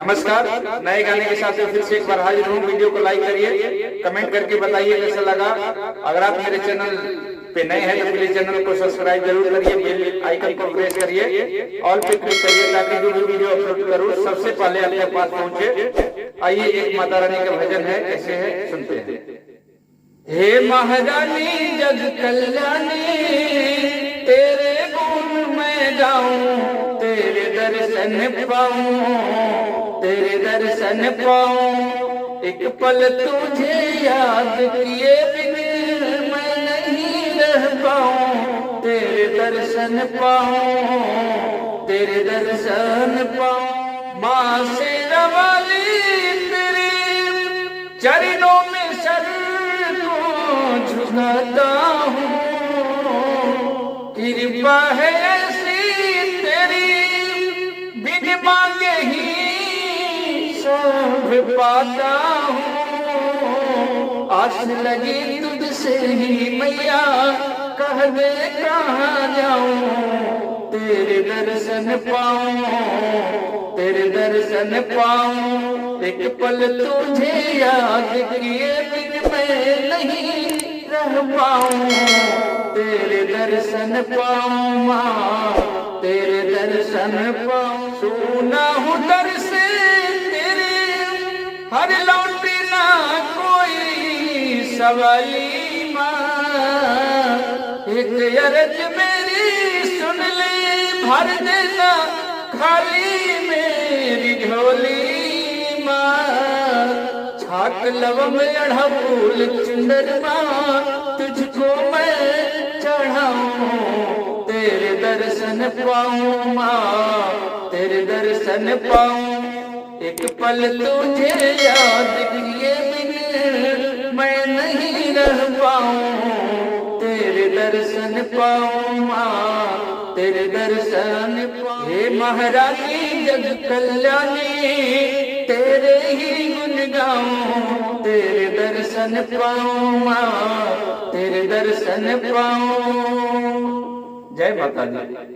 नमस्कार, नए गाने के साथ फिर से एक बार हाजिर हूँ। वीडियो को लाइक करिए, कमेंट करके बताइए कैसा लगा। अगर आप मेरे चैनल पे नए हैं तो प्लीज चैनल को सब्सक्राइब जरूर करिए, बेल आइकन को प्रेस करिए, ऑल पे क्लिक करिए ताकि जो भी वीडियो अपलोड करूँ सबसे पहले आपके पास पहुँचे। आइए, एक माता रानी का भजन है, कैसे है सुनते हैं। हे महारानी जग कल्याणी, तेरे गुण मैं गाऊं, तेरे दर्शन पाऊं, तेरे दर्शन पाऊं। एक पल तुझे याद किए बिन मैं नहीं रह पाऊं, तेरे दर्शन पाऊं, तेरे दर्शन पाऊं। माँ शेरा वाली तेरे चरणों में सर को झुकाता हूँ, कृपा है ऐसी तेरी बिन मांगे ही सब पाता हूँ। आस लगी तुझसे ही मैया, कह दे कहाँ जाऊँ, तेरे दर्शन पाऊँ, तेरे दर्शन पाऊँ। एक पल तुझे याद किए बिन मैं नहीं रह पाऊँ, तेरे दर्शन पाऊँ माँ, तेरे दर्शन पाऊँ। सुना हूँ दर से तेरे हर लौटी ना कोई सवाली माँ, एक अर्ज मेरी सुन ले, भर देना खाली मेरी झोली माँ। छाक लवम अढ़ऊल चुंदरमा तुझको मैं चढ़ाऊं, तेरे दर्शन पाऊं माँ, तेरे दर्शन पाऊं। एक पल तुझे याद किए बिन मैं नहीं रह पाऊं, तेरे दर्शन पाऊं माँ, तेरे दर्शन पाऊं। हे महारानी जग कल्याणी, तेरे ही गुण गाऊं, तेरे दर्शन पाऊं माँ, तेरे दर्शन पाऊं। जय माता दी।